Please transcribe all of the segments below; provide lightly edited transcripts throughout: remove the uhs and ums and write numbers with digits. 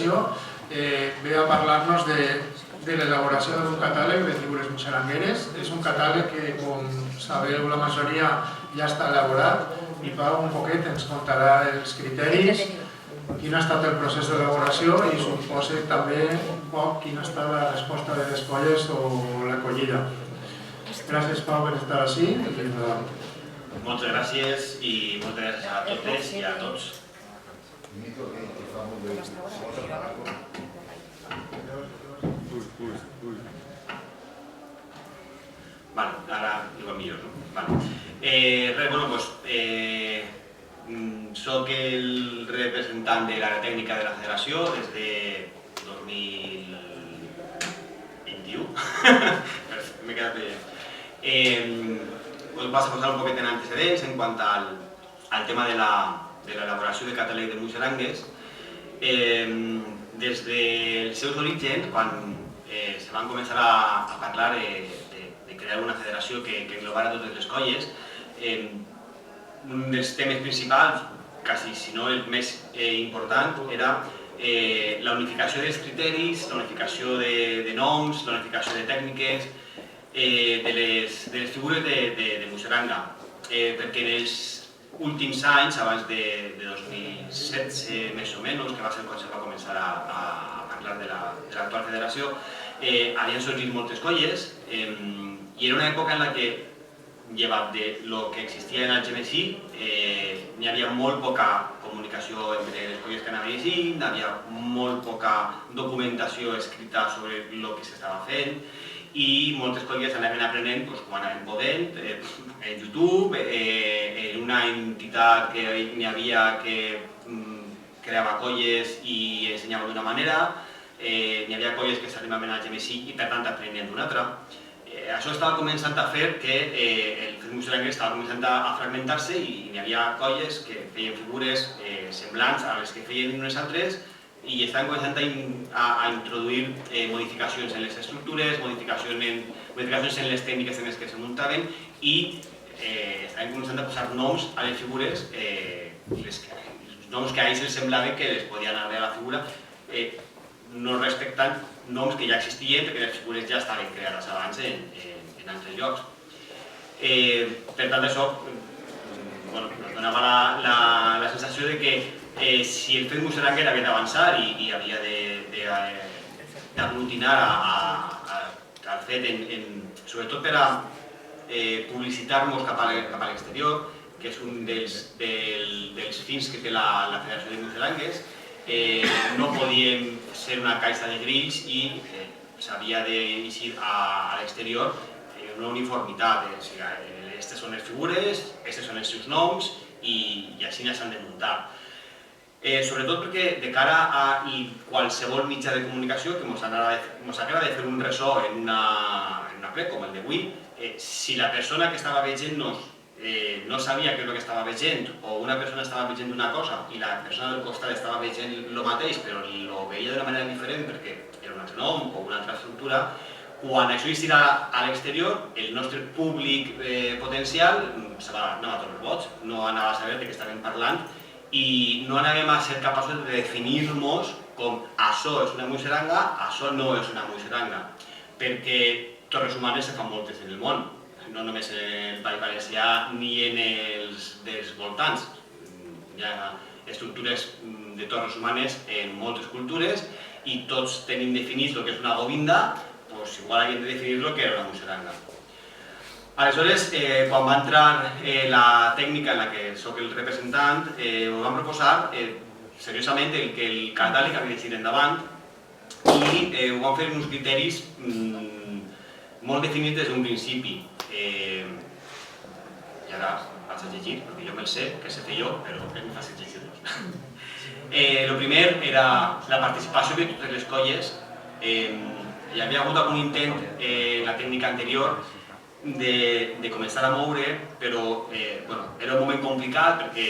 Federació ve a parlar-nos de l'elaboració d'un catàleg de figures muixerangueres. És un catàleg que, com sabeu, la majoria ja està elaborat i Pau un poquet ens contarà els criteris, quin ha estat el procés d'elaboració i suposa també un poc quina ha estat la resposta de les colles o l'acollida. Gràcies, Pau, per estar així. Moltes gràcies i moltes gràcies a totes i a tots. Ara igual millor, no? Soc el representant de l'àrea tècnica de la federació des de 2021. M'he quedat bé. Us vaig a posar un poquet en antecedents en quant al tema de l'elaboració de catàleg de muixerangues. Des dels seus orígens, quan se van començar a parlar de crear una federació que englobara totes les colles, un dels temes principals, quasi si no el més important, era la unificació dels criteris, la unificació de noms, la unificació de tècniques, de les figures de muixeranga. Perquè en els últims anys, abans de 2017 més o menys, que va ser quan se va començar a parlar de l'actual federació, havien sorgit moltes colles i era una època en la que, llevat de lo que existia en el GMSI, n'hi havia molt poca comunicació entre les colles que anaven llegint, hi havia molt poca documentació escrita sobre el que s'estava fent i moltes colles anaven aprenent com anaven podent, en YouTube, en una entitat que n'hi havia que creava colles i ensenyava d'una manera, n'hi havia colles que s'animaven al GMSI i per tant aprenien d'una altra. Això estava començant a fer que el fet muixeranguer estava començant a fragmentar-se i n'hi havia colles que feien figures semblants a les que feien unes altres i estaven començant a introduir modificacions en les estructures, modificacions en les tècniques en les que se muntaven i estaven començant a posar noms a les figures, noms que a ells els semblava que les podien agregar a la figura, no respectant noms que ja existien perquè les figures ja estaven creades abans en altres llocs. Per tant, això ens donava la sensació de que si el fet muixeranguer havia d'avançar i havia d'aglutinar el fet, sobretot per a publicitar-nos cap a l'exterior, que és un dels fins que té la Federació de Muixerangues, no podíem ser una caixa de grills i s'havia d'eixir a l'exterior una uniformitat. Aquestes són les figures, aquests són els seus noms i així s'han de muntar. Sobretot perquè de cara a qualsevol mitjà de comunicació que ens agrada fer un ressò en una ple com el d'avui, si la persona que estava veient-nos no sabia què és el que estava veient o una persona estava veient una cosa i la persona del costat estava veient el mateix però ho veia d'una manera diferent perquè era un altre nom o una altra estructura, quan això eixirà a l'exterior, el nostre públic potencial anava a tots els bots, no anava a saber de què estàvem parlant i no anàvem a ser capaços de definir-nos com això és una muixeranga, això no és una muixeranga, perquè torres humanes se fan moltes en el món, no només en el País Valencià ni en els dels voltants. Hi ha estructures de torres humanes en moltes cultures i tots tenim definit el que és una govinda, doncs igual havíem de definir el que era una muixeranga. Aleshores, quan va entrar la tècnica en la que soc el representant, ho vam proposar seriosament que el catàleg havia d'eixir endavant i ho vam fer uns criteris molt definits des d'un principi. I ara vaig a llegir, perquè jo me'l sé, que sé fer jo, però és més fàcil llegir-los. El primer era la participació de totes les colles. Hi havia hagut algun intent en la tècnica anterior de començar a moure, però era un moment complicat perquè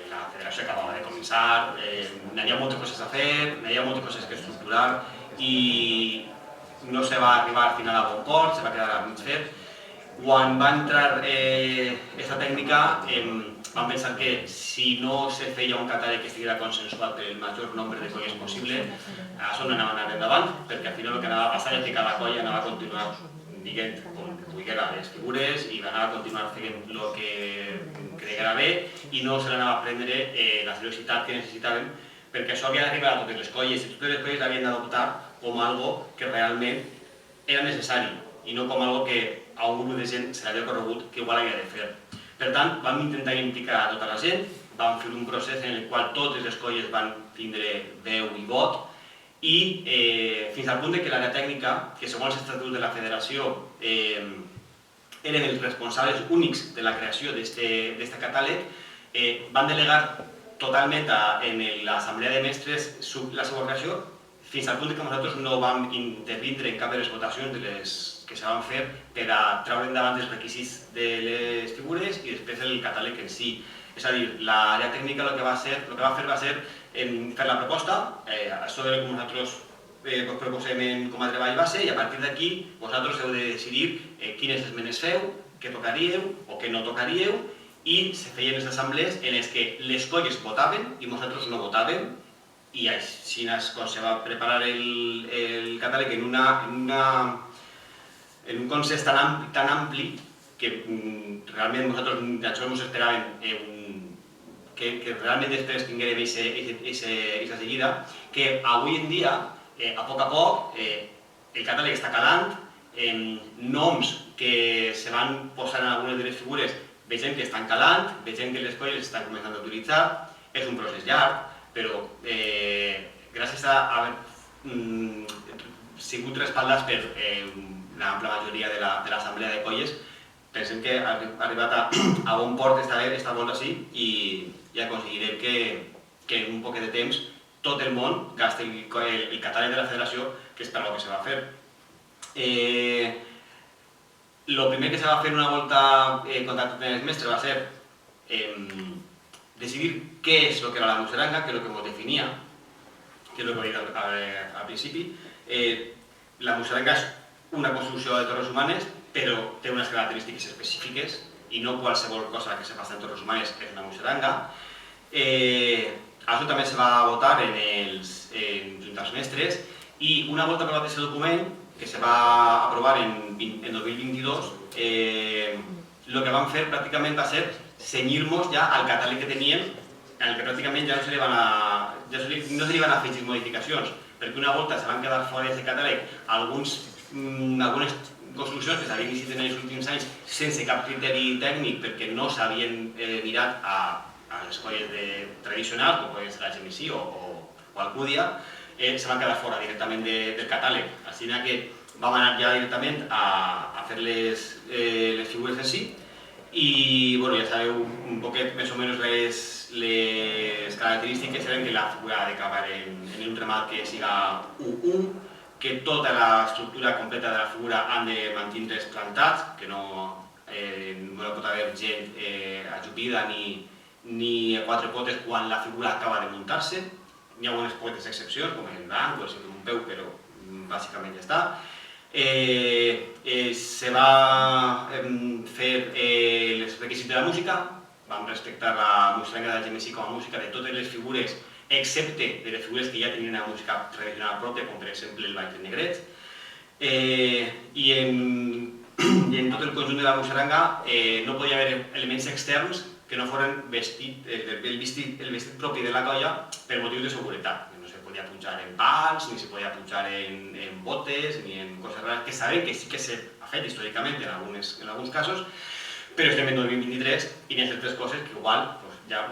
la federació acabava de començar, hi havia moltes coses a fer, hi havia moltes coses que estructurar i no se va arribar al final a bon port, se va quedar a mig fer. Quan va entrar aquesta tècnica van pensar que si no se feia un catàleg que estiguera consensuat per el major nombre de colles possible, això no anava endavant, perquè al final el que anava a passar és que cada colla anava a continuar dient com poguera les figures i anava a continuar fent el que creguera bé i no se l'anava a prendre la seriositat que necessitaven, perquè això havia d'arribar a totes les colles i totes les colles l'havien d'adoptar com algo que realment era necessari i no com algo que a un grup de gent se l'havia corregut que igual havia de fer. Per tant, vam intentar implicar a tota la gent, vam fer un procés en el qual totes les colles van tindre veu i vot i fins al punt que l'àrea tècnica, que segons els estatuts de la federació eren els responsables únics de la creació d'aquest catàleg, van delegar totalment en l'assemblea de mestres la seva creació fins al punt que nosaltres no vam intervindre en cap de les votacions que se van fer per a treure endavant els requisits de les figures i després el catàleg en si. És a dir, l'àrea tècnica el que va fer va ser fer la proposta, això de com nosaltres proposem com a treball base i a partir d'aquí vosaltres heu de decidir quines esmenes feu, què tocaríeu o què no tocaríeu i se feien les assemblees en les que les colles votaven i nosaltres no votàvem i així se va preparar el catàleg en un consens tan ampli que realment nosaltres d'això ens esperàvem que realment després tinguérem aquesta seguida, que avui en dia, a poc, el catàleg està calant, noms que se van posar en algunes de les figures vegem que estan calant, vegem que les colles estan començant a utilitzar, és un procés llarg, però gràcies a haver sigut respaldats per l'ampla majoria de l'assemblea de colles, pensem que ha arribat a bon port esta volta sí i aconseguirem que en un poc de temps tot el món gasti el catàleg de la federació, que és per al que se va fer. El primer que se va fer una volta contactat amb els mestres va ser decidir què és el que era la musaranga, què és el que ens definia, que és el que he dit al principi. La musaranga és una construcció de torres humanes, però té unes característiques específiques i no qualsevol cosa que se faci en torres humanes és una musaranga. Això també se va votar junts als mestres i una volta aprovat aquest document, que se va aprovar en 2022, el que vam fer pràcticament va ser cenyir-nos ja al catàleg que teníem, en el que pràcticament ja no se li van afegir modificacions, perquè una volta se van quedar fora d'aquest catàleg algunes construccions que s'havien iniciat en els últims anys sense cap criteri tècnic perquè no s'havien mirat a les colles tradicionals, com poden ser la GMC o Alcúdia, se van quedar fora directament del catàleg. Així que vam anar ja directament a fer les figures en si i ja sabeu un poquet més o menys les característiques eren que la figura ha d'acabar en un remat que siga U1, que tota l'estructura completa de la figura han de mantindre's plantats, que no pot haver gent ajupida ni a quatre potes quan la figura acaba de muntar-se. Hi ha algunes poques excepcions, com el banc o el cinturó un peu, però bàsicament ja està. Se va fer els requisits de la música, vam respectar la musaranga de la GMC com a música de totes les figures, excepte de les figures que ja tenien una música tradicional pròpia, com per exemple el ball dels negrets. I en tot el conjunt de la musaranga no podia haver elements externs que no foren el vestit propi de la colla per motius de seguretat. No se podia punxar en pals, ni se podia punxar en botes, ni en coses rares, que sabem que sí que s'ha fet històricament en alguns casos, però estem en 2023 i hi ha certes coses que igual ja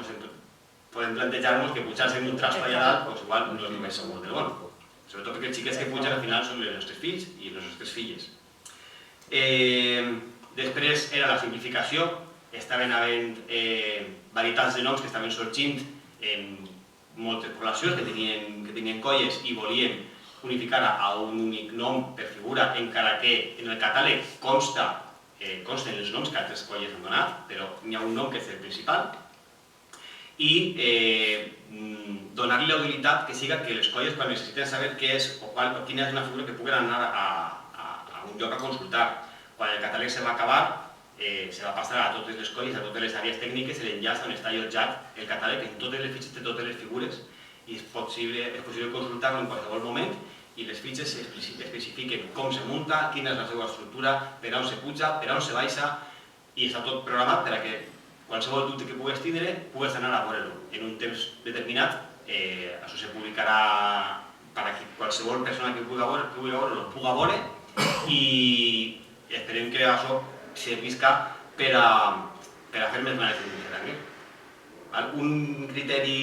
podem plantejar-nos que punxar-se en un traspa allà dalt igual no és el més segur del món. Sobretot perquè els xiquets que punxen al final són els nostres fills i les nostres filles. Després era la simplificació, estaven havent varietats de noms que estaven sorgint en moltes poblacions que tenien colles i volien unificar a un únic nom per figura, encara que en el catàleg consten els noms que altres colles han donat, però n'hi ha un nom que és el principal, i donar-li la utilitat que siga que les colles quan necessiten saber què és o quina és una figura que puguen anar a un lloc a consultar. Quan el catàleg se va acabar, se va passar a totes les colles, a totes les àrees tècniques, l'enllaç on està allotjat el catàleg en totes les fitxes de totes les figures i és possible consultar-lo en qualsevol moment i les fitxes especifiquen com se munta, quina és la seva estructura, per on se puja, per on se baixa i està tot programat per a que qualsevol dubte que pugues tindre pugues anar a veure-lo en un temps determinat. Això se publicarà per a que qualsevol persona que pugui veure-lo puga veure i esperem que això servisca per a fer més maneig de Muserangue. Un criteri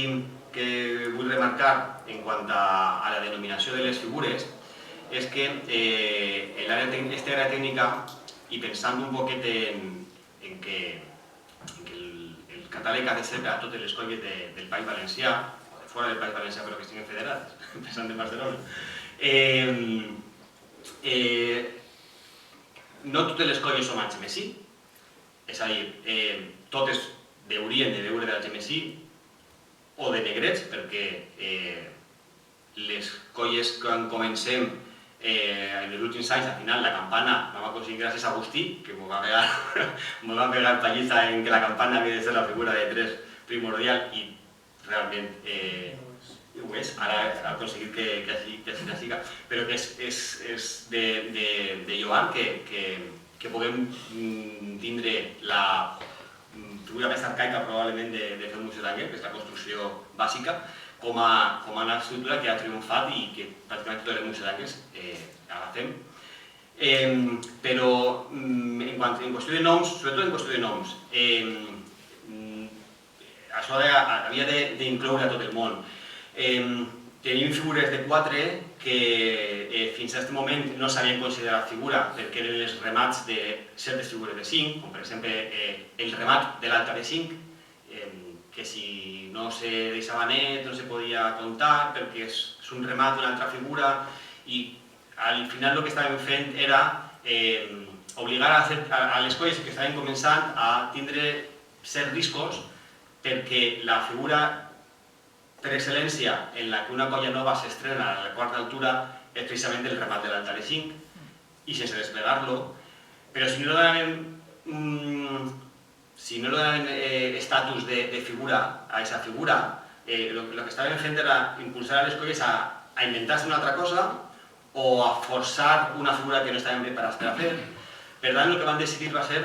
que vull remarcar en quant a la denominació de les figures és que aquesta àrea tècnica, i pensant un poquet en que el catàleg ha de ser per a totes les colles del País Valencià, o de fora del País Valencià però que estiguin federats, pensant en Barcelona, no totes les colles som HMSI, és a dir, totes haurien de veure de HMSI o de negrets, perquè les colles quan comencem en els últims anys, al final la campana vam aconseguir gràcies a Agustí, que m'ho va pegar palliza en que la campana havia de ser la figura de tres primordial i realment ho és, ara ha aconseguit que així la siga, però que és de lloar que puguem tindre la figura més arcaica probablement de fer un Muserangue, que és la construcció bàsica, com a una estructura que ha triomfat i que pràcticament totes les Muserangues agafem. Però en qüestió de noms, sobretot en qüestió de noms, això havia d'incloure a tot el món. Tenim figures de 4 que fins a aquest moment no s'havien considerat figura perquè eren els remats de certes figures de 5, com per exemple el remat de l'altar de 5, que si no se deixava net no se podia comptar perquè és un remat d'una altra figura i al final el que estàvem fent era obligar a les colles que estaven començant a tindre certs riscos perquè la figura per excel·lència en la que una colla nova s'estrena a la quarta altura és precisament el remat de l'altar de 5 i sense desplegar-lo, però si no li donaven estatus de figura a aquesta figura, el que estàvem fent era impulsar a les colles a inventar-se una altra cosa o a forçar una figura que no estaven preparats per a fer. Per tant, el que vam decidir va ser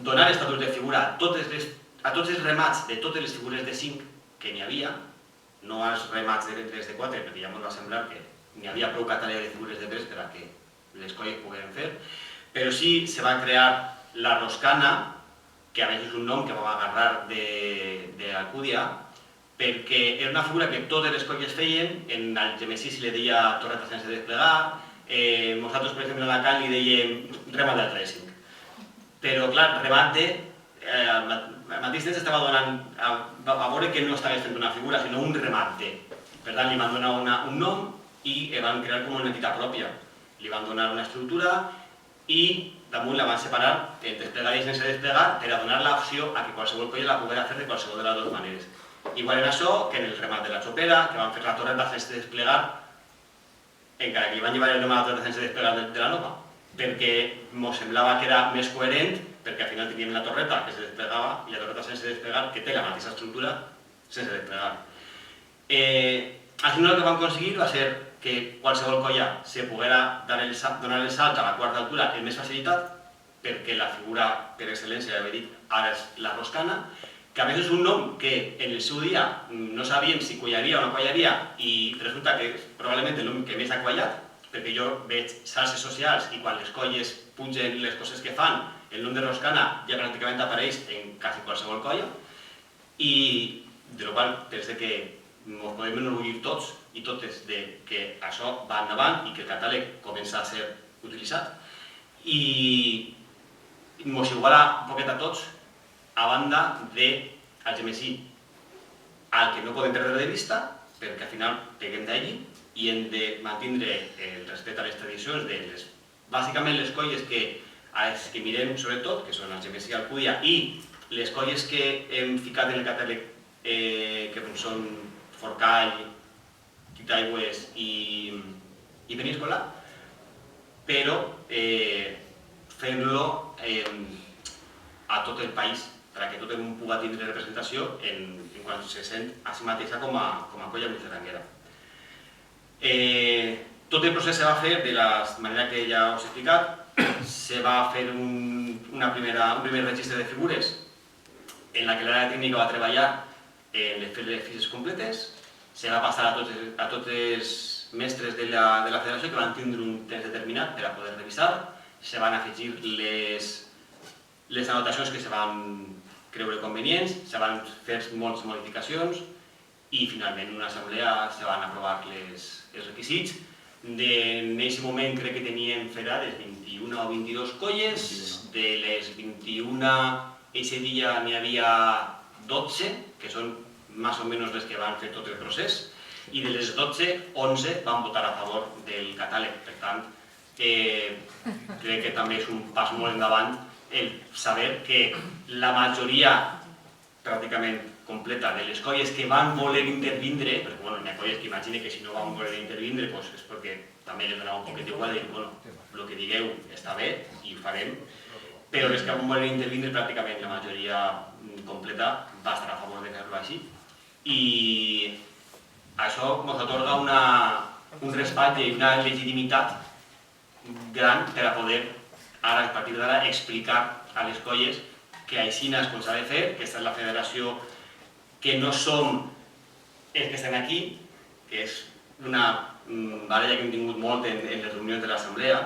donar estatus de figura a tots els remats de totes les figures de 5 que n'hi havia, no als remats de 3 de 4, perquè ja ens va semblar que n'hi havia prou catàleg de figures de 3 per a que les colles pogueren fer, però sí se va crear la roscana, que a més és un nom que vam agarrar de l'Alcúdia, perquè era una figura que totes les colles feien, en el Gemesí se li deia torreta sense desplegar, nosaltres, per exemple, a la Cal li dèiem remat d'altar de 5. Però, clar, remat de... al mateix temps estava donant a veure que no estaves fent una figura, sinó un remat de. Per tant, li van donar un nom i van crear com una entitat pròpia. Li van donar una estructura i damunt la van separar en desplegar i sense desplegar per a donar l'opció a que qualsevol colla la poguera fer de qualsevol de les dues maneres. Igual en això que en el remat de la xopera, que van fer la torreta sense desplegar, encara que li van llevar el nom a la torreta sense desplegar de la nova, perquè ens semblava que era més coherent, perquè al final teníem la torreta que se desplegava i la torreta sense desplegar que té la mateixa estructura sense desplegar. Al final el que vam aconseguir va ser que qualsevol colla se poguera donar el salt a la quarta altura amb més facilitat, perquè la figura per excel·lència, ja he dit, ara és la roscana, que a més és un nom que en el seu dia no sabíem si quallaria o no quallaria i resulta que és probablement el nom que més ha quallat, perquè jo veig xarxes socials i quan les colles pugen les coses que fan, el nom de roscana ja pràcticament apareix en quasi qualsevol colla i de la qual pense que ens podem enorgullir tots i totes que això va endavant i que el catàleg comença a ser utilitzat i ens iguala un poquet a tots a banda del Gemesí al que no podem perdre de vista perquè al final peguem d'allí i hem de mantenir el respecte a les tradicions de bàsicament les colles a les que mirem sobretot, que són el Gemesí i Alcúdia i les colles que hem ficat en el catàleg que són Forcall, Titaigües i Peníscola, però fent-lo a tot el país, perquè tothom pugui tindre representació en quan se sent a si mateixa com a colla moixeranguera. Tot el procés se va fer de la manera que ja us he explicat. Se va fer un primer registre de figures en la que l'àrea tècnica va treballar en fer les fitxes completes. Se va passar a tots els mestres de la federació que van tindre un temps determinat per a poder revisar. Se van afegir les anotacions que se van creure convenients, se van fer moltes modificacions i finalment en una assemblea se van aprovar els requisits. En aquest moment crec que teníem federades 21 o 22 colles, de les 21 aquest dia n'hi havia 12, que són més o menys les que van fer tot el procés, i de les 12, 11 van votar a favor del catàleg. Per tant, crec que també és un pas molt endavant el saber que la majoria pràcticament completa de les colles que van voler intervindre, perquè hi ha colles que imagine que si no van voler intervindre és perquè també les donava un poquet igual i el que digueu està bé i ho farem, però les que van voler intervindre pràcticament la majoria completa va estar a favor de fer-ho així i això ens atorga un respecte i una legitimitat gran per a poder ara, a partir d'ara, explicar a les colles que així és com s'ha de fer, que aquesta és la federació, que no som els que estem aquí, que és una baralla que hem tingut molt en les reunions de l'assemblea.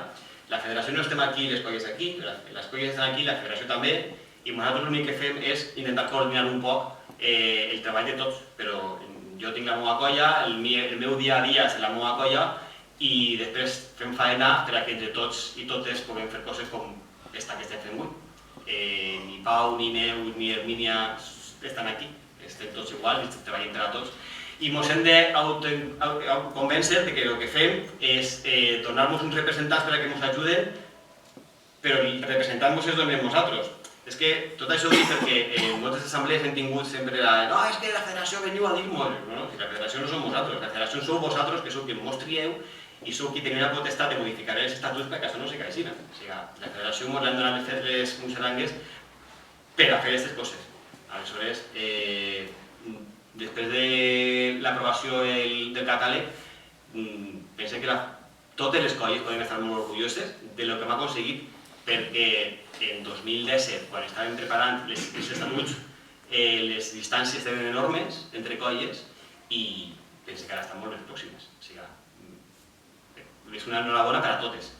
La federació no estem aquí i les colles aquí, les colles estan aquí, la federació també, i nosaltres l'únic que fem és intentar coordinar un poc el treball de tots, però jo tinc la meva colla, el meu dia a dia és la meva colla, i després fem faena per a que entre tots i totes puguem fer coses com esta que estem fent avui. Ni Pau, ni Neus, ni Hermínia estan aquí, estem tots iguals, estem treballant per a tots. I ens hem de convèncer que el que fem és donar-nos uns representants per a que ens ajuden, però representant-nos és donem nosaltres. És que tot això ho dic perquè en moltes assemblees hem tingut sempre no, és que la federació veniu a dir-nos. No, la federació no som vosaltres, la federació sou vosaltres, que sou qui ens trieu i sou qui teniu la potestat de modificar els estatuts perquè això no se caixina. O sigui, la federació ens l'han donat de fer les moixerangues per a fer aquestes coses. Aleshores, després de l'aprovació del catàleg, penso que totes les colles poden estar molt orgulloses de lo que hem aconseguit perquè en 2017, quan estàvem preparant els estatuts, les distàncies eren enormes entre colles i penso que ara estan molt més pròximes. O sigui, és una enhorabona per a totes.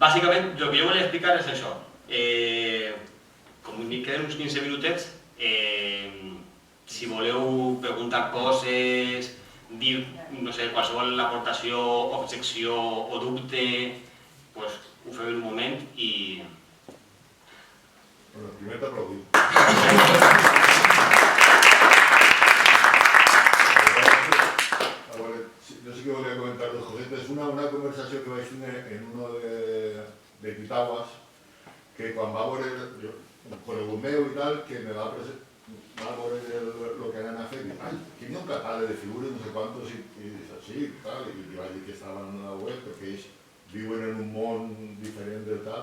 Bàsicament, el que jo volia explicar és això. Com queden uns 15 minutets, si voleu preguntar coses, dir, no sé, qualsevol aportació, objecció o dubte, doncs ho fem en un moment i... Bueno, primer t'aplaudim. Jo sí que volia comentar dos cosetes. Una conversació que vaig tenir en uno de Pitaguas, que quan va veure, con el meu i tal, que me va veure lo que anaven a fer, i dic, ai, que hi ha un catàleg de figures, no sé quantos, i dic, sí, tal, i vaig dir que estaven en la web, perquè ells viuen en un món diferent del tal,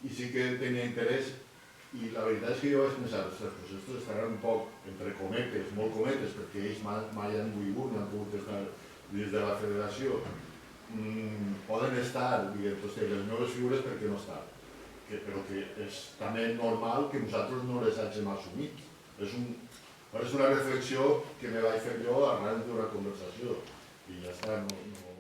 i sí que tenia interès, i la veritat és que jo vaig pensar, ostres, doncs estos estaran un poc, entre cometes, molt cometes, perquè ells mai han volgut, no han pogut estar des de la federació, poden estar, diguem, les meves figures perquè no estan, però que és també normal que nosaltres no les hàgim assumit. És una reflexió que me vaig fer jo arran d'una conversació, i ja està, no...